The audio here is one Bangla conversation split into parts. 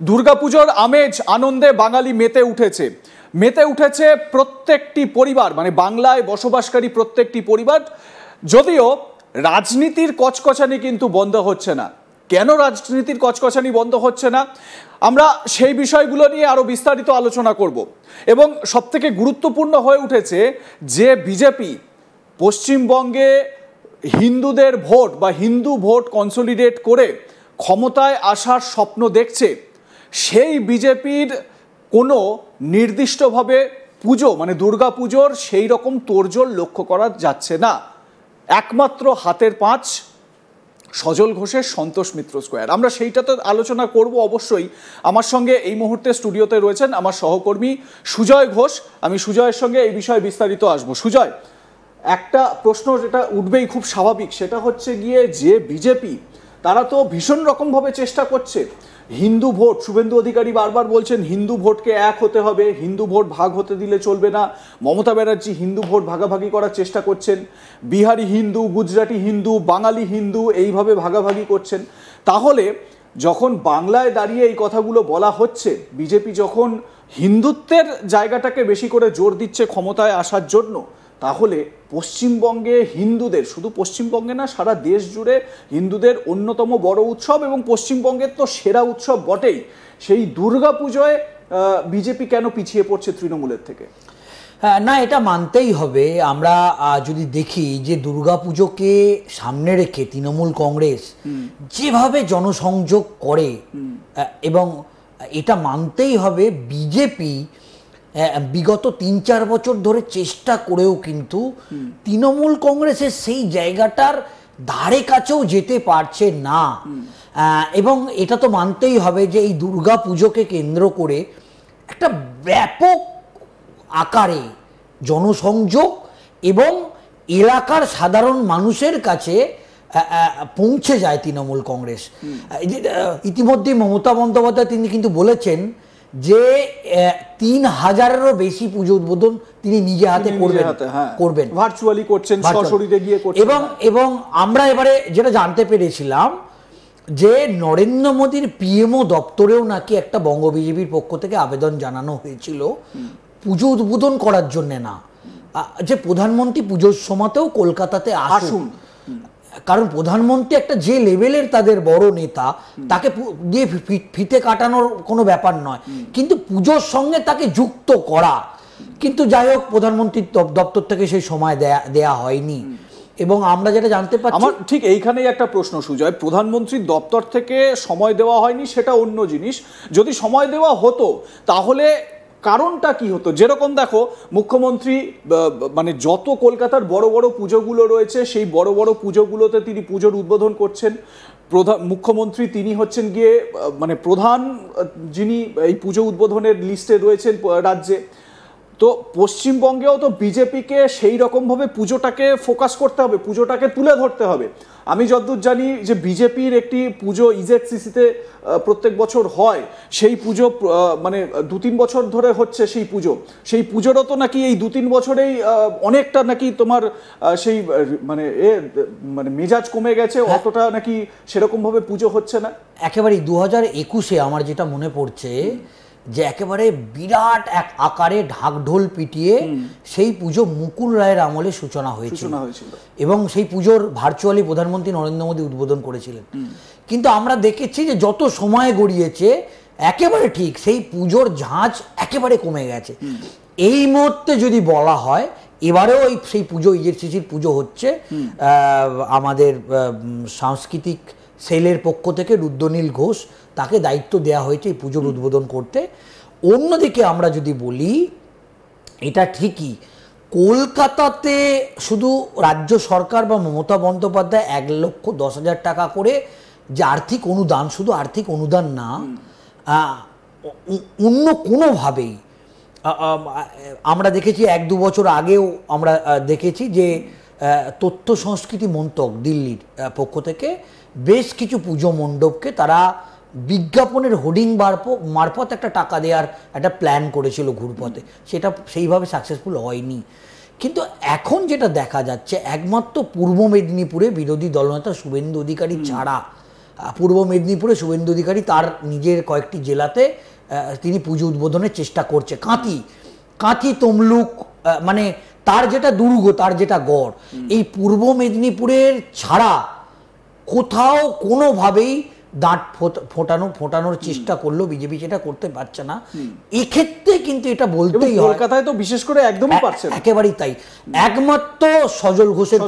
দুর্গাপুজোর আমেজ আনন্দে বাঙালি মেতে উঠেছে প্রত্যেকটি পরিবার, মানে বাংলায় বসবাসকারী প্রত্যেকটি পরিবার। যদিও রাজনীতির কচকচানি কিন্তু বন্ধ হচ্ছে না। কেন রাজনীতির কচকচানি বন্ধ হচ্ছে না, আমরা সেই বিষয়গুলো নিয়ে আরো বিস্তারিত আলোচনা করব। এবং সবথেকে গুরুত্বপূর্ণ হয়ে উঠেছে যে বিজেপি পশ্চিমবঙ্গে হিন্দুদের ভোট বা হিন্দু ভোট কনসলিডেট করে ক্ষমতায় আসার স্বপ্ন দেখছে, সেই বিজেপির কোনো নির্দিষ্টভাবে পুজো মানে দুর্গা পুজোর সেই রকম তোড়জোড় লক্ষ্য করা যাচ্ছে না। একমাত্র হাতের পাঁচ সজল ঘোষের সন্তোষ মিত্র স্কোয়ার। আমরা সেইটাতে আলোচনা করব অবশ্যই। আমার সঙ্গে এই মুহূর্তে স্টুডিওতে রয়েছেন আমার সহকর্মী সুজয় ঘোষ। আমি সুজয়ের সঙ্গে এই বিষয়ে বিস্তারিত আসবো। সুজয়, একটা প্রশ্ন যেটা উঠবেই খুব স্বাভাবিক, সেটা হচ্ছে গিয়ে যে বিজেপি তারা তো ভীষণ রকমভাবে চেষ্টা করছে হিন্দু ভোট, শুভেন্দু অধিকারী বারবার বলছেন হিন্দু ভোটকে এক হতে হবে, হিন্দু ভোট ভাগ হতে দিলে চলবে না। মমতা ব্যানার্জি হিন্দু ভোট ভাগাভাগি করার চেষ্টা করছেন, বিহারি হিন্দু, গুজরাটি হিন্দু, বাঙালি হিন্দু এইভাবে ভাগাভাগি করছেন। তাহলে যখন বাংলায় দাঁড়িয়ে এই কথাগুলো বলা হচ্ছে, বিজেপি যখন হিন্দুত্বের জায়গাটাকে বেশি করে জোর দিচ্ছে ক্ষমতায় আসার জন্য, তাহলে পশ্চিমবঙ্গে হিন্দুদের, শুধু পশ্চিমবঙ্গে না সারা দেশ জুড়ে হিন্দুদের অন্যতম বড় উৎসব এবং পশ্চিমবঙ্গের তো সেরা উৎসব বটেই, সেই দুর্গা পুজোয় বিজেপি কেন পিছিয়ে পড়ছে তৃণমূলের থেকে? না, এটা মানতেই হবে। আমরা যদি দেখি যে দুর্গাপুজোকে সামনে রেখে তৃণমূল কংগ্রেস যেভাবে জনসংযোগ করে, এবং এটা মানতেই হবে বিজেপি বিগত ৩-৪ বছর ধরে চেষ্টা করেও কিন্তু তৃণমূল কংগ্রেসের সেই জায়গাটার ধারে কাছেও যেতে পারছে না। এবং এটা তো মানতেই হবে যে এই দুর্গা পুজোকে কেন্দ্র করে একটা ব্যাপক আকারে জনসংযোগ এবং এলাকার সাধারণ মানুষের কাছে পৌঁছে যায় তৃণমূল কংগ্রেস। ইতিমধ্যে মমতা বন্দ্যোপাধ্যায় তিনি কিন্তু বলেছেন যে ৩,০০০-এরও বেশি পুজো উদ্বোধন তিনি নিজে হাতে করবেন, ভার্চুয়ালি করছেন, সশরীরে গিয়ে করছেন। এবং আমরা এবারে যেটা জানতে পেরেছিলাম যে নরেন্দ্র মোদীর পিএমও দপ্তরেও নাকি একটা বঙ্গ বিজেপির পক্ষ থেকে আবেদন জানানো হয়েছিল পুজো উদ্বোধন করার জন্য, না যে প্রধানমন্ত্রী পুজোর সময়তেও কলকাতাতে আসুন। কারণ প্রধানমন্ত্রী একটা যে লেভেলের তাদের বড় নেতা, তাকে দিয়ে ফিতে কাটানোর কোনো ব্যাপার নয়, কিন্তু পুজোর সঙ্গে তাকে যুক্ত করা। কিন্তু যাই হোক, প্রধানমন্ত্রীর দপ্তর থেকে সেই সময় দেয়া হয়নি। এবং আমরা যেটা জানতে পারছি, আমার ঠিক এইখানেই একটা প্রশ্ন সুজয়, প্রধানমন্ত্রীর দপ্তর থেকে সময় দেওয়া হয়নি সেটা অন্য জিনিস। যদি সময় দেওয়া হতো তাহলে কারণটা কি হতো? যেরকম দেখো, মুখ্যমন্ত্রী মানে যত কলকাতার বড় বড় পুজোগুলো রয়েছে সেই বড় বড় পুজোগুলোতে তিনি পুজোর উদ্বোধন করছেন। মুখ্যমন্ত্রী তিনি হচ্ছেন গিয়ে মানে প্রধান, যিনি এই পুজো উদ্বোধনের লিস্টে রয়েছেন রাজ্যে। তো পশ্চিমবঙ্গেও তো বিজেপিকে সেই রকমভাবে পুজোটাকে ফোকাস করতে হবে, পুজোটাকে তুলে ধরতে হবে। আমি যতদূর জানি যে বিজেপির একটি পুজো ইজেডসিসিতে প্রত্যেক বছর হয়, সেই পুজো মানে ২-৩ বছর ধরে হচ্ছে সেই পুজোরও তো নাকি এই ২-৩ বছরেই অনেকটা নাকি তোমার সেই মানে মানে মেজাজ কমে গেছে, অতটা নাকি সেরকমভাবে পুজো হচ্ছে না। একেবারেই ২০২১-এ আমার যেটা মনে পড়ছে যে একেবারে বিরাট এক আকারে ঢাকঢোল পিটিয়ে সেই পুজো মুকুল রায়ের আমলে সূচনা হয়েছিল এবং সেই পুজোর ভার্চুয়ালি প্রধানমন্ত্রী নরেন্দ্র মোদী উদ্বোধন করেছিলেন। কিন্তু আমরা দেখেছি যে যত সময় গড়িয়েছে একেবারে ঠিক সেই পুজোর ঝাঁজ একেবারে কমে গেছে। এই মুহূর্তে যদি বলা হয়, এবারেও সেই পুজো ইজেডসিসির পুজো হচ্ছে, আমাদের সাংস্কৃতিক সেলের পক্ষ থেকে রুদ্রনীল ঘোষ তাকে দায়িত্ব দেওয়া হয়েছে এই পুজোর উদ্বোধন করতে। অন্যদিকে আমরা যদি বলি, এটা ঠিকই কলকাতাতে শুধু রাজ্য সরকার বা মমতা বন্দ্যোপাধ্যায় 1,10,000 টাকা করে যে আর্থিক অনুদান, শুধু আর্থিক অনুদান না, অন্য কোনোভাবেই আমরা দেখেছি 1-2 বছর আগেও আমরা দেখেছি যে তথ্য সংস্কৃতি মন্ত্রক দিল্লির পক্ষ থেকে বেশ কিছু পুজো মণ্ডপকে তারা বিজ্ঞাপনের হোর্ডিং মারফত একটা টাকা দেওয়ার একটা প্ল্যান করেছিল ঘুরপথে, সেটা সেইভাবে সাকসেসফুল হয়নি। কিন্তু এখন যেটা দেখা যাচ্ছে, একমাত্র পূর্ব মেদিনীপুরে বিরোধী দলনেতা শুভেন্দু অধিকারী ছাড়া পূর্ব মেদিনীপুরে শুভেন্দু অধিকারী তার নিজের কয়েকটি জেলাতে তিনি পুজো উদ্বোধনের চেষ্টা করছে। কাঁথি তমলুক, মানে তার যেটা দুর্গ, তার যেটা গড়, এই পূর্ব মেদিনীপুরের ছাড়া কোথাও কোনোভাবেই দাঁত ফোটানোর চেষ্টা করলেও বিজেপি সেটা করতে পারছে না। এক্ষেত্রে কিন্তু এটা বলতেই হয়, কলকাতায় তো বিশেষ করে একদমই পারছে না, একেবারেই তাই। একমাত্র সজল ঘোষের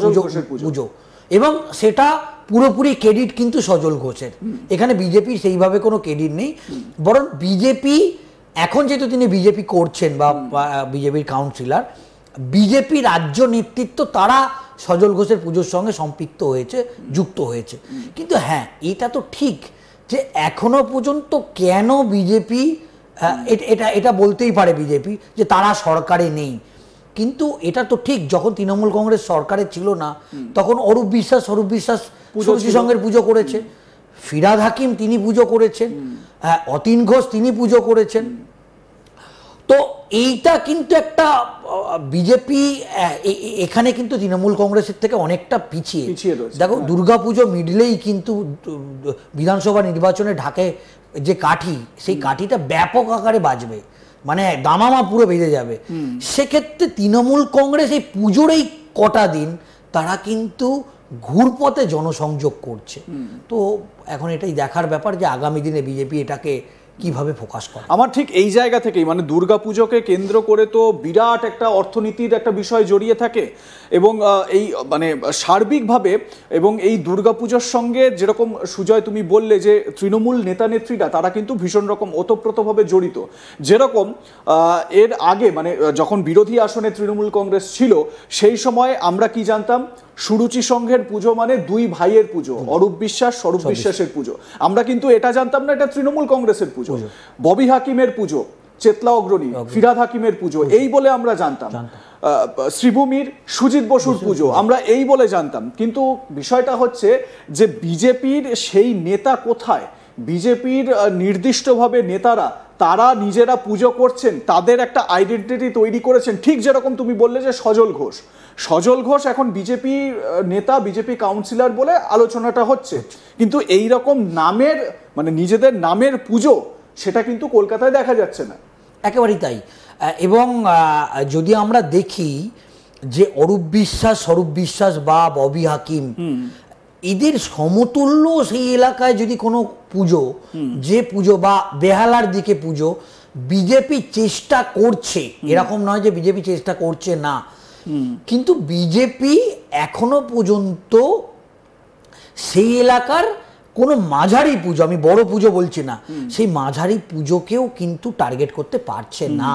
পুজো, এবং সেটা পুরোপুরি ক্রেডিট কিন্তু সজল ঘোষের। এখানে বিজেপির সেইভাবে কোনো ক্রেডিট নেই, বরং বিজেপি এখন যেহেতু তিনি বিজেপি করছেন বা বিজেপির কাউন্সিলর, বিজেপি রাজ্য নেতৃত্ব তারা সজল ঘোষের পুজোর সঙ্গে সম্পৃক্ত হয়েছে, যুক্ত হয়েছে। কিন্তু হ্যাঁ, এটা তো ঠিক যে এখনো পর্যন্ত কেন বিজেপি, এটা বলতেই পারে বিজেপি যে তারা সরকারে নেই, কিন্তু এটা তো ঠিক যখন তৃণমূল কংগ্রেস সরকারে ছিল না তখন অরূপ বিশ্বাস সরস্বতী সংঘের পুজো করেছে, ফিরহাদ হাকিম তিনি পুজো করেছেন, অতীন ঘোষ তিনি পুজো করেছেন। তো এইটা কিন্তু একটা বিজেপি এখানে কিন্তু তৃণমূল কংগ্রেসের থেকে অনেকটা পিছিয়ে দেখো, দুর্গাপুজো মিডলেই কিন্তু বিধানসভা নির্বাচনে ঢাকে যে কাঠি, সেই কাঠিটা ব্যাপক আকারে বাজবে, মানে দামামা পুরো বেজে যাবে। সেক্ষেত্রে তৃণমূল কংগ্রেস এই পুজোর এই কটা দিন তারা কিন্তু ঘুরপথে জনসংযোগ করছে। তো এখন এটাই দেখার ব্যাপার যে আগামী দিনে বিজেপি এটাকে কিভাবে ফোকাস করে। আমার ঠিক এই জায়গা থেকেই, মানে দুর্গাপুজোকে কেন্দ্র করে তো বিরাট একটা অর্থনীতির একটা বিষয় জড়িয়ে থাকে, এবং এই মানে সার্বিকভাবে, এবং এই দুর্গাপুজোর সঙ্গে যেরকম সুজয় তুমি বললে যে তৃণমূল নেতা নেত্রীরা তারা কিন্তু ভীষণ রকম ওতপ্রোতভাবে জড়িত। যেরকম এর আগে মানে যখন বিরোধী আসনে তৃণমূল কংগ্রেস ছিল সেই সময় আমরা কি জানতাম, সুরুচি সংঘের পুজো মানে দুই ভাইয়ের পুজো, অরূপ বিশ্বাস স্বরূপ বিশ্বাসের পুজো। আমরা কিন্তু এটা জানতাম না এটা তৃণমূল কংগ্রেসের পুজো। ববি হাকিমের পুজো, চেতলা অগ্রণী ফিরহাদ হাকিমের পুজো এই বলে আমরা জানতাম। শ্রীভূমির সুজিত বসুর পুজো আমরা এই বলে জানতাম। কিন্তু বিষয়টা হচ্ছে যে বিজেপির সেই নেতা কোথায়? বিজেপির নির্দিষ্টভাবে নেতারা তারা নিজেরা পুজো করছেন, তাদের একটা আইডেন্টিটি তৈরি করেছেন। ঠিক যেরকম তুমি বললে যে সজল ঘোষ এখন বিজেপি নেতা, বিজেপি কাউন্সিলর বলে আলোচনাটা হচ্ছে, কিন্তু এই রকম নামের মানে নিজেদের নামের পুজো সেটা কিন্তু কলকাতায় দেখা যাচ্ছে না। একেবারেই তাই। এবং যদি আমরা দেখি যে অরূপ বিশ্বাস, স্বরূপ বিশ্বাস বা ববি হাকিম, এদের সমতুল্য সেই এলাকায় যদি কোনো পুজো, যে পুজো বা বেহালার দিকে পুজো বিজেপি চেষ্টা করছে, এরকম নয় যে বিজেপি চেষ্টা করছে না, কিন্তু বিজেপি এখনো পর্যন্ত সেই এলাকার কোনো মাঝারি পুজো, আমি বড় পুজো বলছি না, সেই মাঝারি পুজোকেও কিন্তু টার্গেট করতে পারছে না।